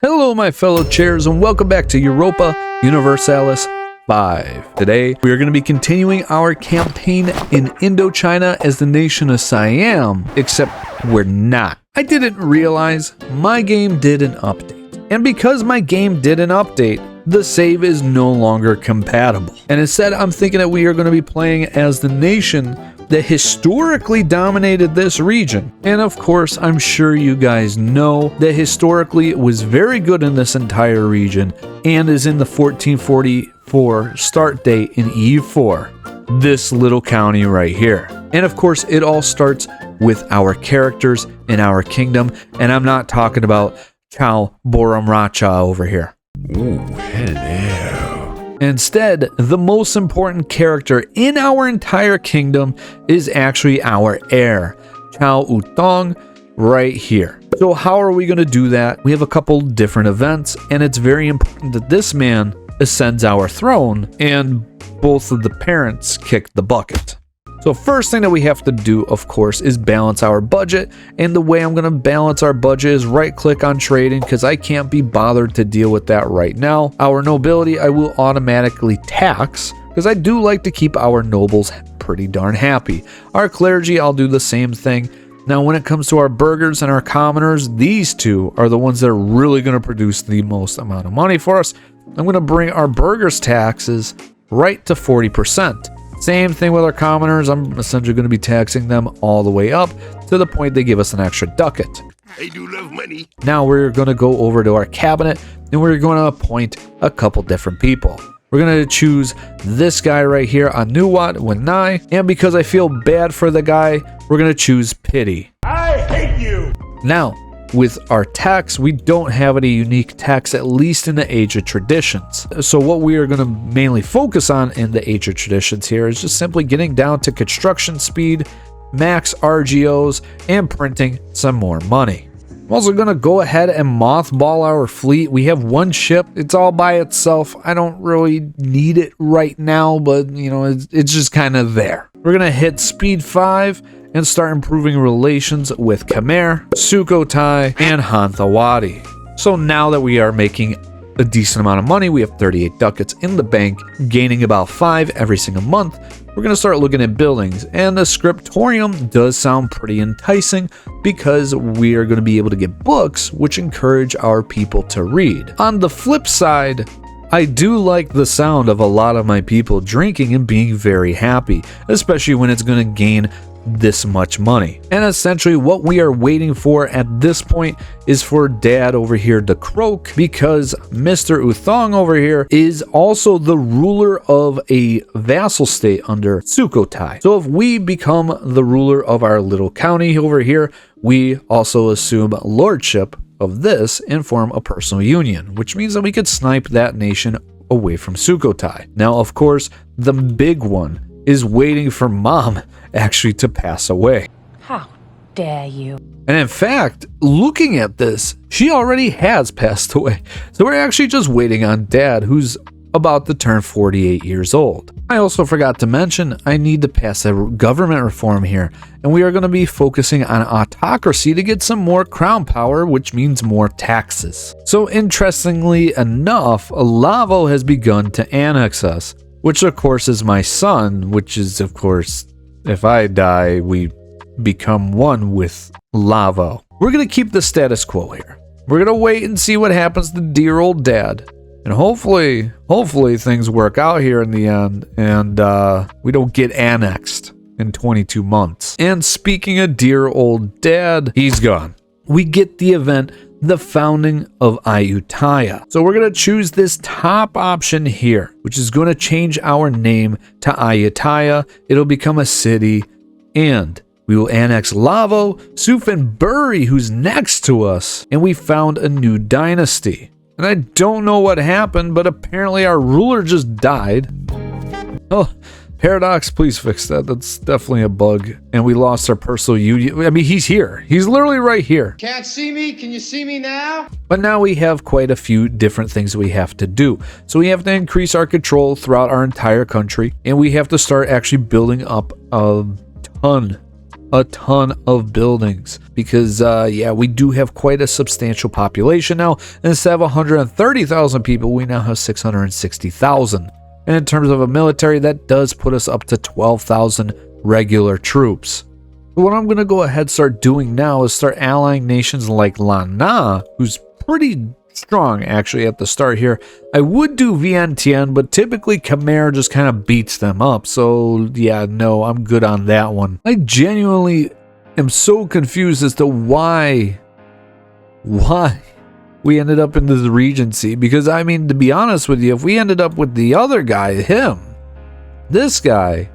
Hello my fellow chairs and welcome back to Europa Universalis V. Today we are going to be continuing our campaign in Indochina as the nation of Siam, except we're not. I didn't realize my game did an update, and because my game did an update, the save is no longer compatible. And instead I'm thinking that we are going to be playing as the nation that historically dominated this region. And of course, I'm sure you guys know that historically it was very good in this entire region and is in the 1444 start date in EU4, this little county right here. And of course, it all starts with our characters in our kingdom, and I'm not talking about Chow Boramracha over here. Ooh, hello. Instead, the most important character in our entire kingdom is actually our heir, Chow Utong, right here. So how are we going to do that? We have a couple different events, and it's very important that this man ascends our throne, and both of the parents kick the bucket. So first thing that we have to do, of course, is balance our budget, and the way I'm going to balance our budget is right click on trading because I can't be bothered to deal with that right now. Our nobility I will automatically tax because I do like to keep our nobles pretty darn happy. Our clergy I'll do the same thing. Now when it comes to our burghers and our commoners, these two are the ones that are really going to produce the most amount of money for us. I'm going to bring our burghers taxes right to 40%. Same thing with our commoners. I'm essentially going to be taxing them all the way up to the point they give us an extra ducat. I do love money. Now we're going to go over to our cabinet and we're going to appoint a couple different people. We're going to choose this guy right here, Anuwat Wanai, and because I feel bad for the guy, we're going to choose Pity. I hate you. Now, with our tax, we don't have any unique tax, at least in the Age of Traditions. So what we are going to mainly focus on in the Age of Traditions here is just simply getting down to construction speed, max RGOs, and printing some more money. I'm also going to go ahead and mothball our fleet. We have one ship. It's all by itself. I don't really need it right now, but you know, it's just kind of there. We're going to hit speed 5 and start improving relations with Khmer, Sukhothai, and Hanthawaddy. So now that we are making a decent amount of money, we have 38 ducats in the bank, gaining about 5 every single month, we're going to start looking at buildings, and the scriptorium does sound pretty enticing because we are going to be able to get books which encourage our people to read. On the flip side, I do like the sound of a lot of my people drinking and being very happy, especially when it's going to gain this much money. And essentially what we are waiting for at this point is for dad over here to croak, because Mr. Uthong over here is also the ruler of a vassal state under Sukhothai. So if we become the ruler of our little county over here, we also assume lordship of this and form a personal union, which means that we could snipe that nation away from Sukhothai. Now of course the big one is waiting for mom actually to pass away. How dare you? And in fact, looking at this, she already has passed away. So we're actually just waiting on dad, who's about to turn 48 years old. I also forgot to mention, I need to pass a government reform here, and we are going to be focusing on autocracy to get some more crown power, which means more taxes. So interestingly enough, Lavo has begun to annex us, which of course is my son, which is of course, if I die, we become one with Lavo. We're going to keep the status quo here. We're going to wait and see what happens to dear old dad. And hopefully things work out here in the end and we don't get annexed in 22 months. And speaking of dear old dad, he's gone. We get the event, the founding of Ayutthaya. So we're going to choose this top option here, which is going to change our name to Ayutthaya. It'll become a city, and we will annex Lavo, Suphanburi, who's next to us, and we found a new dynasty. And I don't know what happened, but apparently our ruler just died. Oh, Paradox, please fix that. That's definitely a bug. And we lost our personal union. I mean, he's here. He's literally right here. Can't see me? Can you see me now? But now we have quite a few different things we have to do. So we have to increase our control throughout our entire country. And we have to start actually building up a ton a ton of buildings because, yeah, we do have quite a substantial population now. Instead of 130,000 people, we now have 660,000. And in terms of a military, that does put us up to 12,000 regular troops. What I'm going to go ahead and start doing now is start allying nations like Lana, who's pretty strong actually at the start here. I would do Vientiane, but typically Khmer just kind of beats them up. So yeah, no, I'm good on that one. I genuinely am so confused as to why we ended up in this regency. Because I mean, to be honest with you, if we ended up with the other guy, this guy,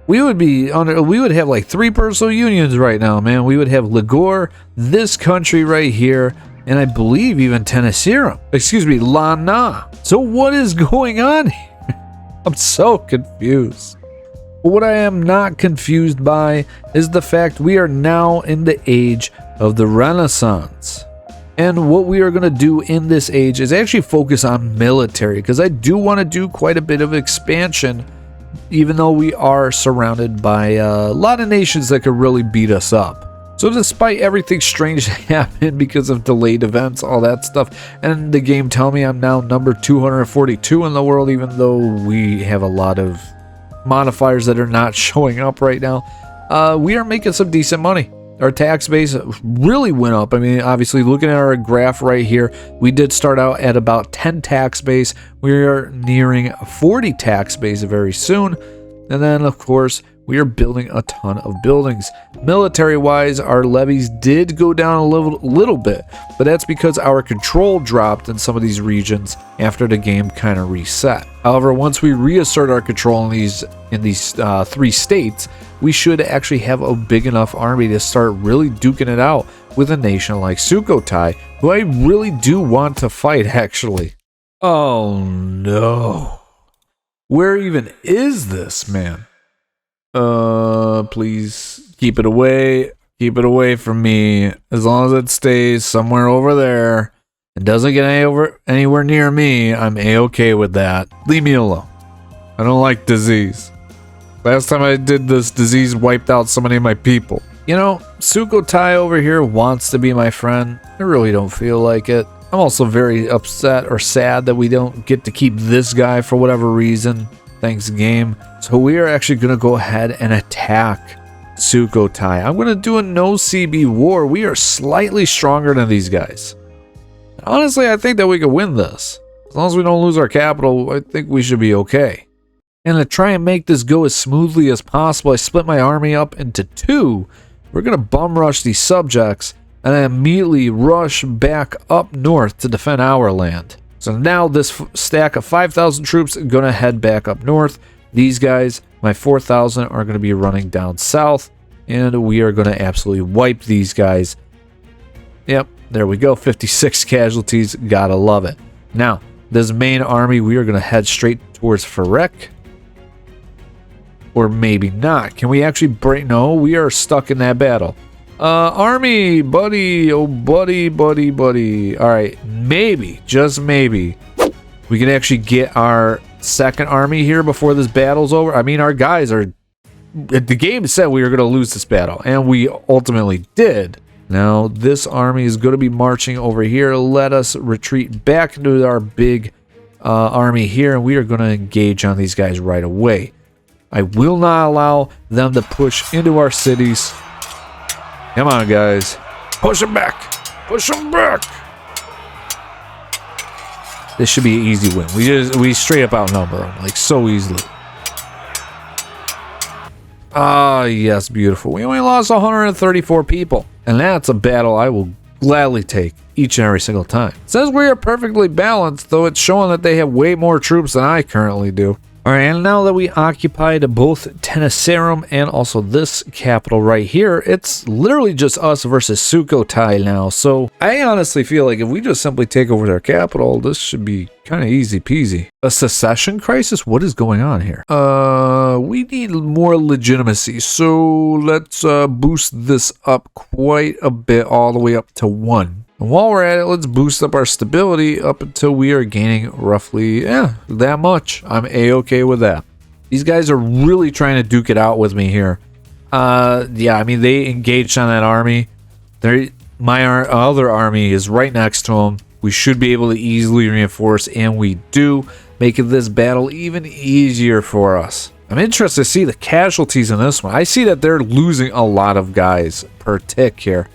we would have like 3 personal unions right now, man. We would have Ligor, this country right here, and I believe even Tenasserim. Excuse me, Lana. So what is going on here? I'm so confused. But what I am not confused by is the fact we are now in the age of the Renaissance. And what we are going to do in this age is actually focus on military, because I do want to do quite a bit of expansion, even though we are surrounded by a lot of nations that could really beat us up. So despite everything strange that happened because of delayed events, all that stuff, and the game telling me I'm now number 242 in the world, even though we have a lot of modifiers that are not showing up right now, we are making some decent money. Our tax base really went up. I mean, obviously, looking at our graph right here, we did start out at about 10 tax base. We are nearing 40 tax base very soon. And then, of course, we are building a ton of buildings. Military-wise, our levies did go down a little bit, but that's because our control dropped in some of these regions after the game kind of reset. However, once we reassert our control in these 3 states, we should actually have a big enough army to start really duking it out with a nation like Sukhothai, who I really do want to fight, actually. Oh no. Where even is this, man? Please keep it away. Keep it away from me. As long as it stays somewhere over there, it doesn't get anywhere near me, I'm A-okay with that. Leave me alone. I don't like disease. Last time I did this, disease wiped out so many of my people. You know, Sukhothai over here wants to be my friend. I really don't feel like it. I'm also very upset or sad that we don't get to keep this guy for whatever reason. Thanks, game. So we are actually going to go ahead and attack Sukhothai. I'm going to do a no CB war. We are slightly stronger than these guys. Honestly, I think that we could win this. As long as we don't lose our capital, I think we should be okay. And to try and make this go as smoothly as possible, I split my army up into 2. We're going to bum rush these subjects and then immediately rush back up north to defend our land. So now this stack of 5,000 troops is going to head back up north. These guys, my 4,000, are going to be running down south. And we are going to absolutely wipe these guys. Yep, there we go. 56 casualties. Gotta love it. Now, this main army, we are going to head straight towards Ferrek. Or maybe not. Can we actually break? No, we are stuck in that battle. Army, buddy. Oh, buddy. All right, maybe, just maybe, we can actually get our second army here before this battle's over. I mean, our guys are... The game said we were going to lose this battle, and we ultimately did. Now, this army is going to be marching over here. Let us retreat back into our big army here, and we are going to engage on these guys right away. I will not allow them to push into our cities. Come on, guys. Push them back. Push them back. This should be an easy win. We straight up outnumber them, like, so easily. Ah, yes, beautiful. We only lost 134 people. And that's a battle I will gladly take each and every single time. It says we are perfectly balanced, though it's showing that they have way more troops than I currently do. Alright, and now that we occupied both Tenasserim and also this capital right here, it's literally just us versus Sukhothai now. So I honestly feel like if we just simply take over their capital, this should be kind of easy peasy. A secession crisis? What is going on here? We need more legitimacy. So let's boost this up quite a bit, all the way up to 1. And while we're at it, let's boost up our stability up until we are gaining roughly, that much. I'm A-okay with that. These guys are really trying to duke it out with me here. Yeah, I mean, they engaged on that army. My other army is right next to them. We should be able to easily reinforce, and we do, making this battle even easier for us. I'm interested to see the casualties in this one. I see that they're losing a lot of guys per tick here.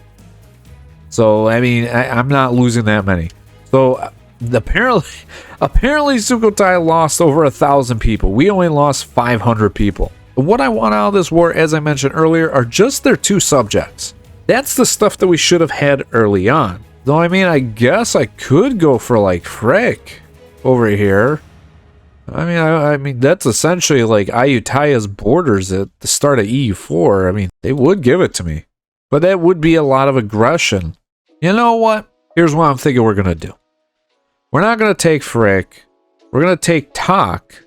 So, I mean, I'm not losing that many. So, apparently Sukhothai lost over 1,000 people. We only lost 500 people. What I want out of this war, as I mentioned earlier, are just their 2 subjects. That's the stuff that we should have had early on. Though, I mean, I guess I could go for, like, Frick over here. I mean, that's essentially like Ayutthaya's borders at the start of EU4. I mean, they would give it to me. But that would be a lot of aggression. You know what? Here's what I'm thinking we're going to do. We're not going to take Frick. We're going to take Tak.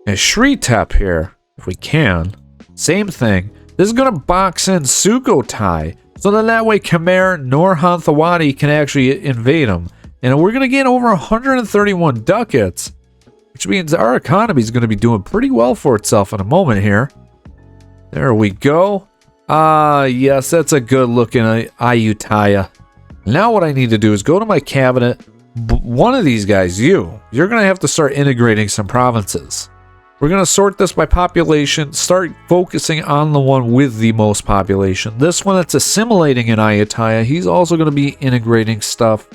And Shritep here, if we can. Same thing. This is going to box in Sukhothai. So then that way Khmer nor Hanthawadi can actually invade them. And we're going to get over 131 ducats. Which means our economy is going to be doing pretty well for itself in a moment here. There we go. Yes, that's a good looking Ayutthaya. Now what I need to do is go to my cabinet. One of these guys, you're going to have to start integrating some provinces. We're going to sort this by population, start focusing on the one with the most population. This one that's assimilating in Ayutthaya, he's also going to be integrating stuff.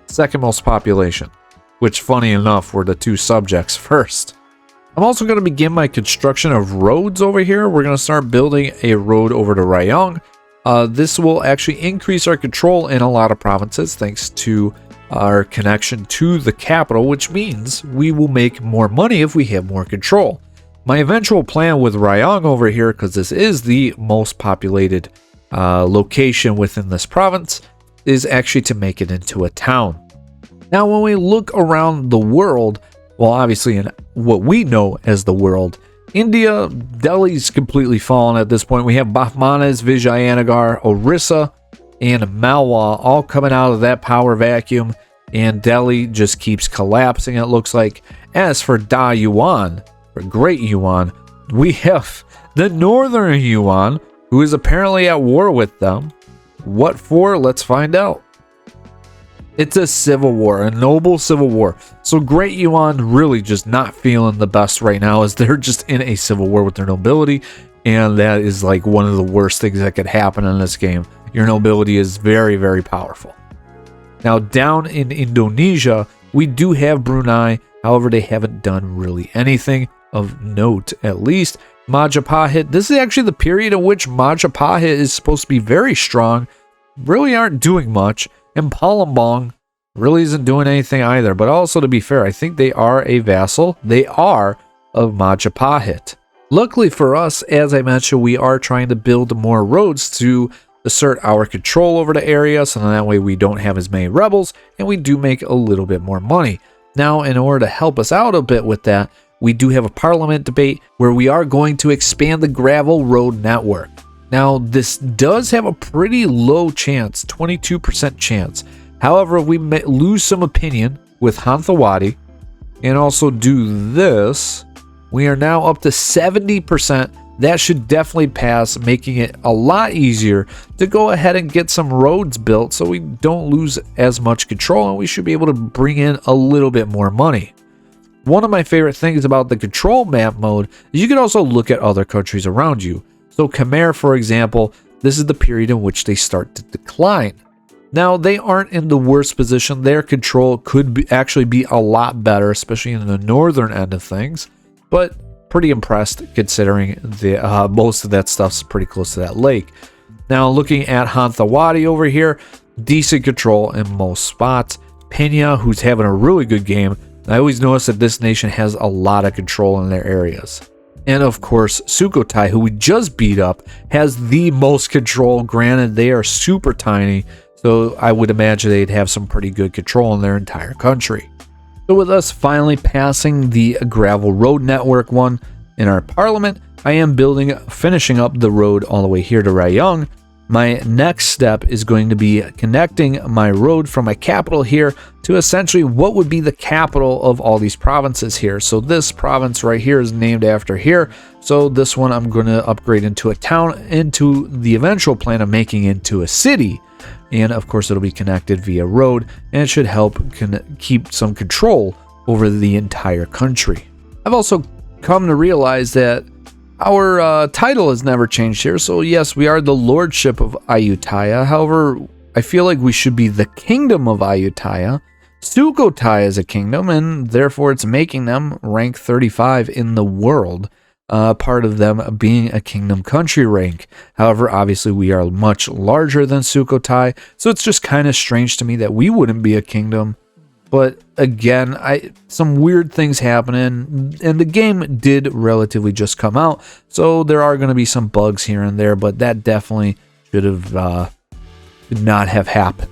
Second most population. Which, funny enough, were the 2 subjects first. I'm also going to begin my construction of roads over here. We're going to start building a road over to Rayong. This will actually increase our control in a lot of provinces thanks to our connection to the capital, which means we will make more money if we have more control. My eventual plan with Rayong over here, because this is the most populated location within this province, is actually to make it into a town. Now, when we look around the world, well, obviously in what we know as the world, India, Delhi's completely fallen at this point. We have Bahmanas, Vijayanagar, Orissa, and Malwa all coming out of that power vacuum, and Delhi just keeps collapsing, it looks like. As for Da Yuan, or Great Yuan, we have the Northern Yuan, who is apparently at war with them. What for? Let's find out. It's a civil war, a noble civil war. So Great Yuan really just not feeling the best right now, as they're just in a civil war with their nobility, and that is like one of the worst things that could happen in this game. Your nobility is very, very powerful. Now down in Indonesia, we do have Brunei. However, they haven't done really anything of note, at least. Majapahit, this is actually the period in which Majapahit is supposed to be very strong. Really aren't doing much. And Palembang really isn't doing anything either. But also, to be fair, I think they are a vassal. They are of Majapahit. Luckily for us, as I mentioned, we are trying to build more roads to assert our control over the area, so that way we don't have as many rebels, and we do make a little bit more money. Now, in order to help us out a bit with that, we do have a parliament debate where we are going to expand the gravel road network. Now, this does have a pretty low chance, 22% chance. However, if we lose some opinion with Hanthawadi and also do this, we are now up to 70%. That should definitely pass, making it a lot easier to go ahead and get some roads built so we don't lose as much control, and we should be able to bring in a little bit more money. One of my favorite things about the control map mode is you can also look at other countries around you. So Khmer, for example, this is the period in which they start to decline. Now, they aren't in the worst position. Their control could actually be a lot better, especially in the northern end of things. But pretty impressed considering the most of that stuff's pretty close to that lake. Now, looking at Hanthawadi over here, decent control in most spots. Pena, who's having a really good game. I always notice that this nation has a lot of control in their areas. And of course, Sukhothai, who we just beat up, has the most control. Granted, they are super tiny, so I would imagine they'd have some pretty good control in their entire country. So with us finally passing the gravel road network one in our parliament, I am finishing up the road all the way here to Rayong. My next step is going to be connecting my road from my capital here to essentially what would be the capital of all these provinces here. So this province right here is named after here. So this one I'm going to upgrade into a town, into the eventual plan of making into a city. And of course it'll be connected via road, and it should help keep some control over the entire country. I've also come to realize that our title has never changed here. So yes, we are the Lordship of Ayutthaya. However, I feel like we should be the Kingdom of Ayutthaya. Sukhothai is a kingdom, and therefore it's making them rank 35 in the world. Part of them being a kingdom country rank. However, obviously we are much larger than Sukhothai, so it's just kind of strange to me that we wouldn't be a kingdom. But again, some weird things happening, and the game did relatively just come out, so there are going to be some bugs here and there, but that definitely should have not have happened.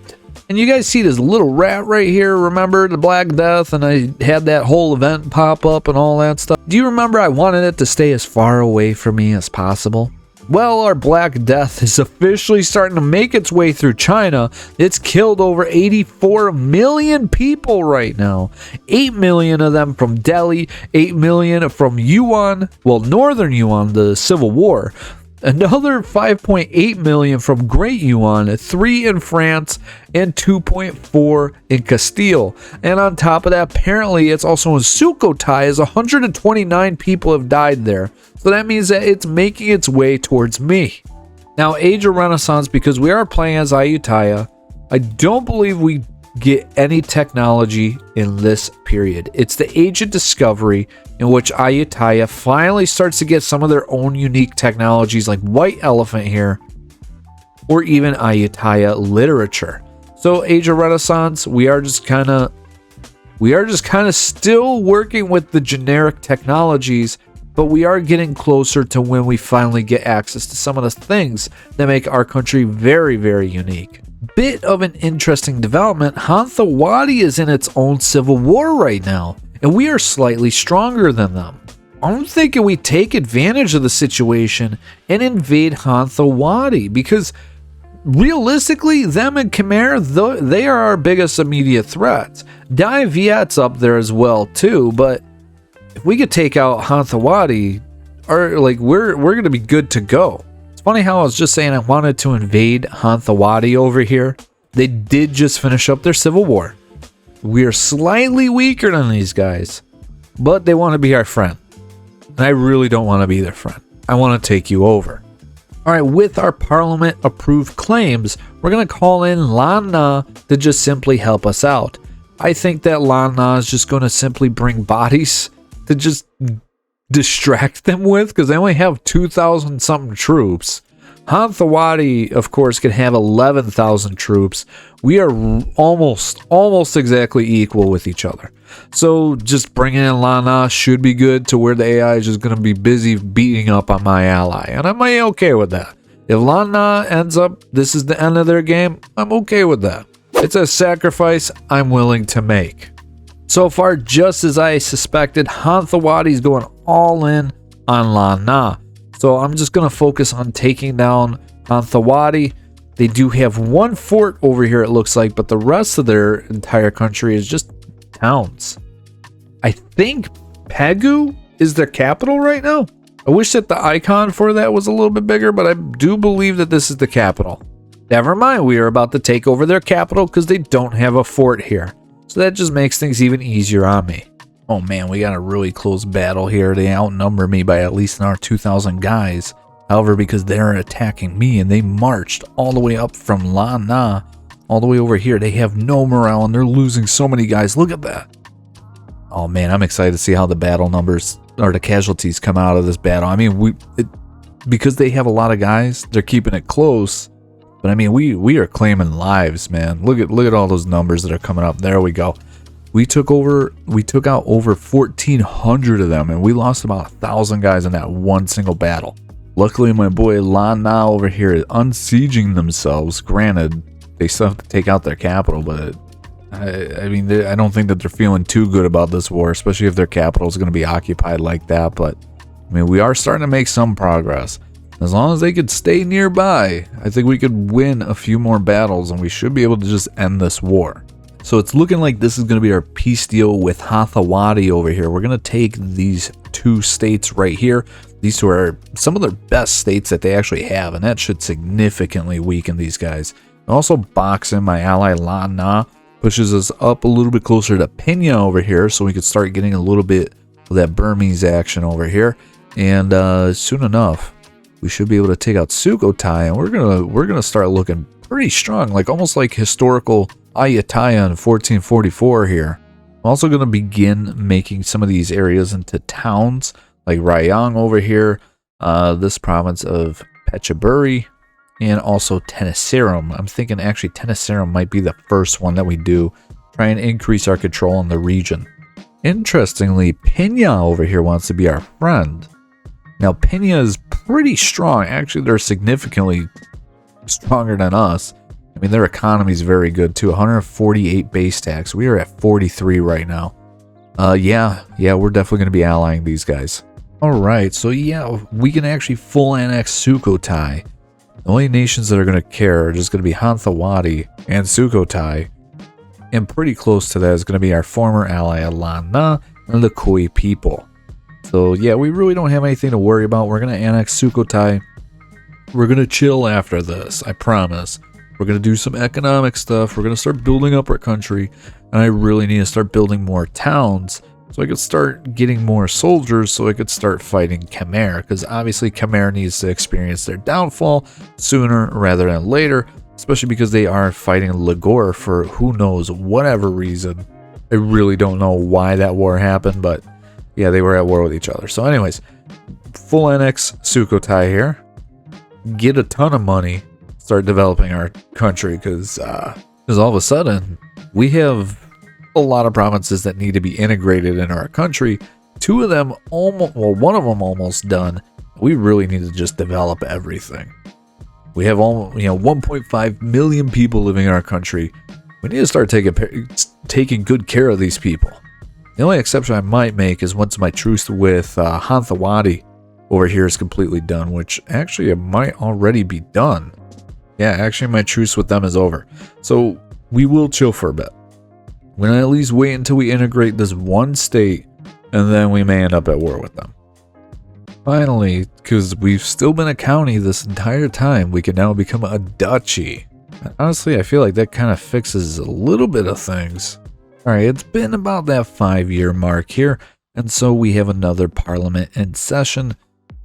And you guys see this little rat right here, remember the Black Death, and I had that whole event pop up and all that stuff. Do you remember I wanted it to stay as far away from me as possible? Well, our Black Death is officially starting to make its way through China. It's killed over 84 million people right now. 8 million of them from Delhi, 8 million from Yuan, well, Northern Yuan, the Civil War. Another 5.8 million from Great Yuan, 3 in France, and 2.4 in Castile. And on top of that, apparently it's also in Sukhothai, as 129 people have died there. So that means that it's making its way towards me. Now, Age of Renaissance, because we are playing as Ayutthaya, I don't believe we get any technology in this period. It's the Age of Discovery, in which Ayutthaya finally starts to get some of their own unique technologies like White Elephant here, or even Ayutthaya literature. So Age of Renaissance, we are just kind of still working with the generic technologies, but we are getting closer to when we finally get access to some of the things that make our country very, very unique. Bit of an interesting development, Hanthawadi is in its own civil war right now, and we are slightly stronger than them. I'm thinking we take advantage of the situation and invade Hanthawadi, because realistically, them and Khmer, they are our biggest immediate threats. Dai Viet's up there as well too, but if we could take out Hanthawadi, we're going to be good to go. Funny how I was just saying I wanted to invade Hanthawadi over here. They did just finish up their civil war. We are slightly weaker than these guys, but they want to be our friend. And I really don't want to be their friend. I want to take you over. All right, with our parliament approved claims, we're going to call in Lan Na to just simply help us out. I think that Lan Na is just going to simply bring bodies to just distract them with, because they only have 2,000 something troops. Hanthawadi, of course, can have 11,000 troops. We are almost exactly equal with each other. So just bringing in Lan Na should be good, to where the AI is just going to be busy beating up on my ally, and I'm okay with that. If Lan Na ends up, this is the end of their game, I'm okay with that. It's a sacrifice I'm willing to make. So far, just as I suspected, Hanthawadi's going all in on Lan Na. So I'm just going to focus on taking down Hanthawadi. They do have one fort over here, it looks like, but the rest of their entire country is just towns. I think Pegu is their capital right now. I wish that the icon for that was a little bit bigger, but I do believe that this is the capital. Never mind, we are about to take over their capital because they don't have a fort here. So that just makes things even easier on me. Oh man, we got a really close battle here. They outnumber me by at least another 2,000 guys. However, because they're attacking me and they marched all the way up from Lan Na all the way over here, they have no morale and they're losing so many guys. Look at that. Oh man, I'm excited to see how the battle numbers or the casualties come out of this battle. I mean, because they have a lot of guys, they're keeping it close. But I mean, we are claiming lives, man. Look at all those numbers that are coming up. There we go. We took out over 1,400 of them, and we lost about 1,000 guys in that one single battle. Luckily, my boy Lan Na over here is unsieging themselves. Granted, they still have to take out their capital, but I mean, I don't think that they're feeling too good about this war, especially if their capital is going to be occupied like that. But I mean, we are starting to make some progress. As long as they could stay nearby, I think we could win a few more battles and we should be able to just end this war. So it's looking like this is going to be our peace deal with Hathawadi over here. We're going to take these two states right here. These two are some of their best states that they actually have, and that should significantly weaken these guys. Also, Boxing, my ally La Na, pushes us up a little bit closer to Pena over here, so we could start getting a little bit of that Burmese action over here. And soon enough, we should be able to take out Sukhothai, and we're gonna start looking pretty strong, like almost like historical Ayutthaya in 1444 here. I'm also gonna begin making some of these areas into towns, like Rayong over here, this province of Phetchaburi, and also Tenasserim. I'm thinking actually Tenasserim might be the first one that we do. Try and increase our control in the region. Interestingly, Pena over here wants to be our friend. Now, Pena is pretty strong. Actually, they're significantly stronger than us. I mean, their economy is very good too. 148 base tax. We are at 43 right now. Yeah, we're definitely going to be allying these guys. All right, so yeah, we can actually full annex Sukhothai. The only nations that are going to care are just going to be Hathawadi and Sukhothai. And pretty close to that is going to be our former ally Alana and the Khoi people. So yeah, we really don't have anything to worry about. We're going to annex Sukhothai. We're going to chill after this, I promise. We're going to do some economic stuff. We're going to start building up our country. And I really need to start building more towns so I could start getting more soldiers so I could start fighting Khmer. Because obviously Khmer needs to experience their downfall sooner rather than later. Especially because they are fighting Lagor for who knows whatever reason. I really don't know why that war happened, but yeah, they were at war with each other. So anyways, full annex Sukhothai here. Get a ton of money. Start developing our country because all of a sudden we have a lot of provinces that need to be integrated in our country. Two of them almost, well, one of them almost done. We really need to just develop everything. We have almost, 1.5 million people living in our country. We need to start taking good care of these people. The only exception I might make is once my truce with Hathawadi over here is completely done, which actually it might already be done. Yeah, actually my truce with them is over. So we will chill for a bit. We're going to at least wait until we integrate this one state, and then we may end up at war with them. Finally, because we've still been a county this entire time, we can now become a duchy. And honestly, I feel like that kind of fixes a little bit of things. Alright, it's been about that 5-year mark here, and so we have another parliament in session,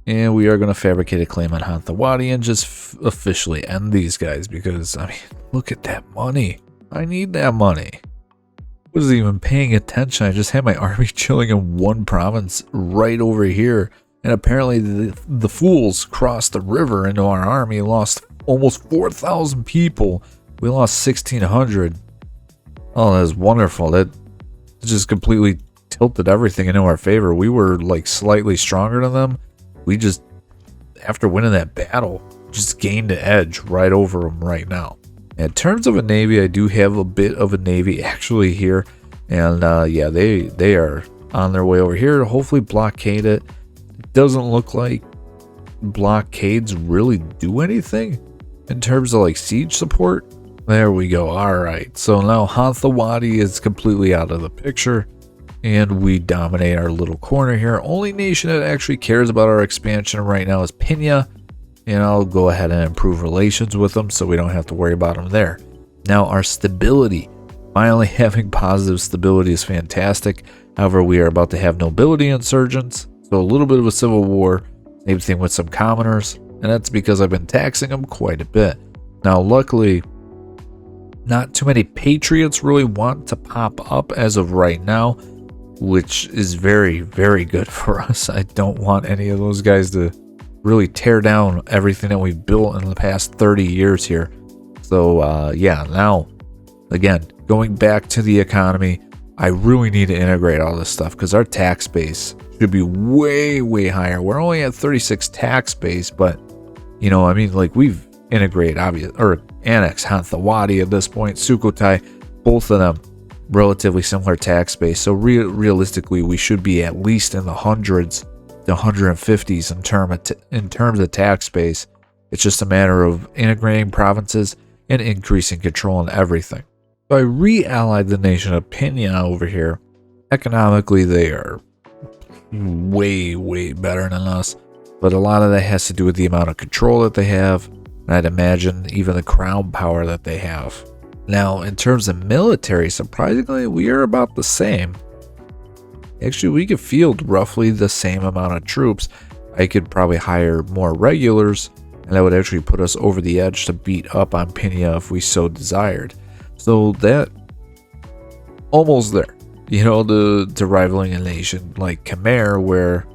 and we are going to fabricate a claim on Hathawadi and just officially end these guys, because, I mean, look at that money. I need that money. I wasn't even paying attention. I just had my army chilling in one province right over here. And apparently the fools crossed the river into our army, lost almost 4,000 people. We lost 1,600. Oh, that was wonderful. That just completely tilted everything into our favor. We were like slightly stronger than them. We just, after winning that battle, just gained an edge right over them right now. In terms of a navy, I do have a bit of a navy actually here. And yeah, they are on their way over here to hopefully blockade it. Doesn't look like blockades really do anything in terms of like siege support. There we go. All right, so now Hathawadi is completely out of the picture and we dominate our little corner here. Only nation that actually cares about our expansion right now is Pena, and I'll go ahead and improve relations with them so we don't have to worry about them there. Now our stability, finally having positive stability is fantastic. However, we are about to have nobility insurgents. So a little bit of a civil war, same thing with some commoners, and that's because I've been taxing them quite a bit. Now, luckily, not too many patriots really want to pop up as of right now, which is very, very good for us. I don't want any of those guys to really tear down everything that we've built in the past 30 years here. So, yeah, now, again, going back to the economy, I really need to integrate all this stuff because our tax base should be way, way higher. We're only at 36 tax base, but, I mean, like we've integrated, annexed Hathawadi at this point, Sukhothai, both of them relatively similar tax base. So realistically, we should be at least in the hundreds the 150s in terms of tax base. It's just a matter of integrating provinces and increasing control on everything. So I re-allied the nation of Pena over here. Economically, they are way, way better than us. But a lot of that has to do with the amount of control that they have. And I'd imagine even the crown power that they have. Now, in terms of military, surprisingly, we are about the same. Actually, we could field roughly the same amount of troops. I could probably hire more regulars, and that would actually put us over the edge to beat up on Pena if we so desired. So that, almost there. You know, to rivaling a nation like Khmer, where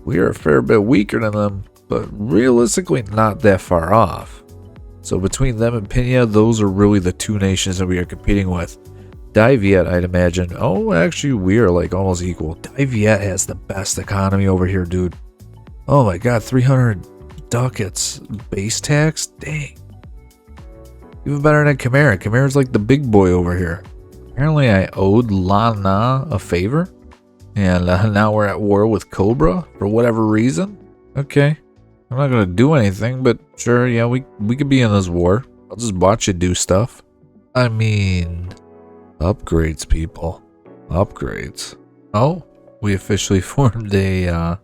we are a fair bit weaker than them, but realistically not that far off. So between them and Pena, those are really the two nations that we are competing with. Dai Viet, I'd imagine. Oh, actually, we are like almost equal. Dai Viet has the best economy over here, dude. Oh my god, 300 ducats base tax? Dang. Even better than Khmer. Khmer's like the big boy over here. Apparently, I owed La Na a favor. And now we're at war with Cobra for whatever reason. Okay. I'm not going to do anything, but sure, yeah, we could be in this war. I'll just watch you do stuff. I mean, upgrades, people. Upgrades. Oh, we officially formed a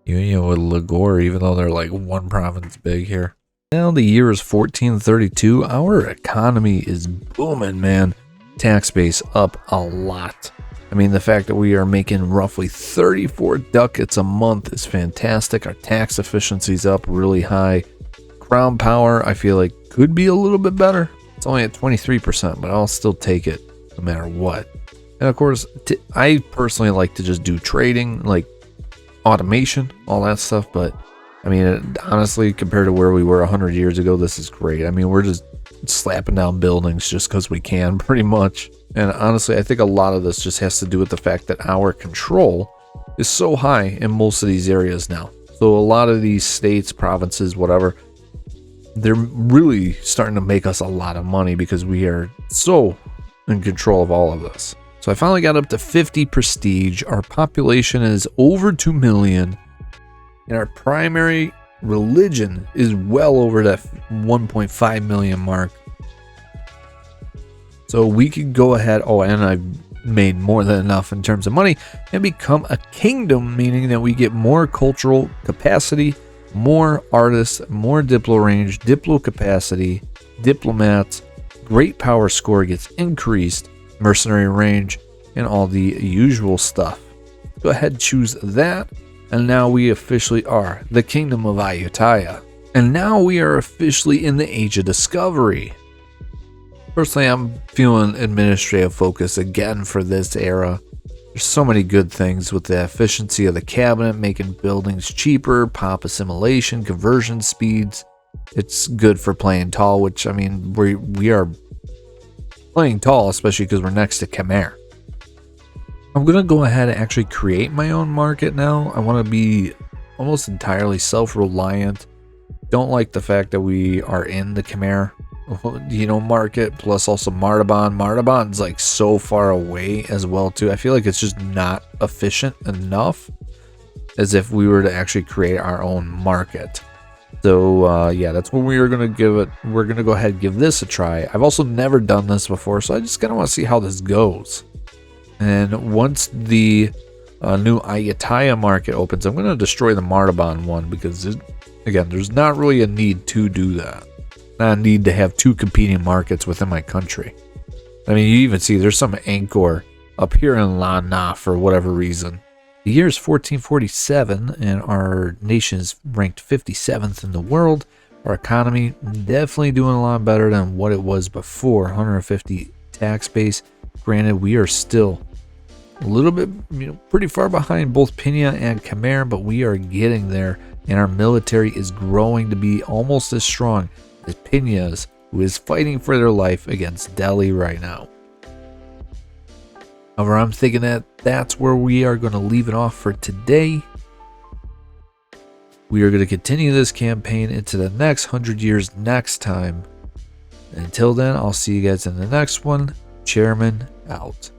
union with Lagore, even though they're like one province big here. Now the year is 1432. Our economy is booming, man. Tax base up a lot. I mean, the fact that we are making roughly 34 ducats a month is fantastic. Our tax efficiency's up really high. Crown power, I feel like, could be a little bit better. It's only at 23%, but I'll still take it no matter what. And of course, I personally like to just do trading, like automation, all that stuff. But I mean, honestly, compared to where we were 100 years ago, this is great. I mean, we're just slapping down buildings just because we can, pretty much. And honestly, I think a lot of this just has to do with the fact that our control is so high in most of these areas now. So a lot of these states, provinces, whatever, they're really starting to make us a lot of money because we are so in control of all of this. So I finally got up to 50 prestige. Our population is over 2 million. And our primary religion is well over that 1.5 million mark. So we could go ahead, oh, and I've made more than enough in terms of money, and become a kingdom, meaning that we get more cultural capacity, more artists, more diplo range, diplo capacity, diplomats, great power score gets increased, mercenary range, and all the usual stuff. Go ahead, choose that, and now we officially are the Kingdom of Ayutthaya. And now we are officially in the Age of Discovery. Personally, I'm feeling administrative focus again for this era. There's so many good things with the efficiency of the cabinet, making buildings cheaper, pop assimilation, conversion speeds. It's good for playing tall, which, I mean, we are playing tall, especially because we're next to Khmer. I'm going to go ahead and actually create my own market now. I want to be almost entirely self-reliant. Don't like the fact that we are in the Khmer, you know, market, plus also Martaban. Martaban's like so far away as well too. I feel like it's just not efficient enough as if we were to actually create our own market. So yeah, that's what we are going to give it. We're going to go ahead and give this a try. I've also never done this before, so I just kind of want to see how this goes. And once the new Ayutthaya market opens, I'm going to destroy the Martaban one because again, there's not really a need to do that. Not a need to have two competing markets within my country. I mean, you even see there's some Angkor up here in La Na for whatever reason. The year is 1447 and our nation is ranked 57th in the world. Our economy definitely doing a lot better than what it was before. 150 tax base. Granted, we are still a little bit, pretty far behind both Pena and Khmer, but we are getting there, and our military is growing to be almost as strong as Pena's, who is fighting for their life against Delhi right now. However, I'm thinking that that's where we are going to leave it off for today. We are going to continue this campaign into the next 100 years next time. Until then, I'll see you guys in the next one. Chairman out.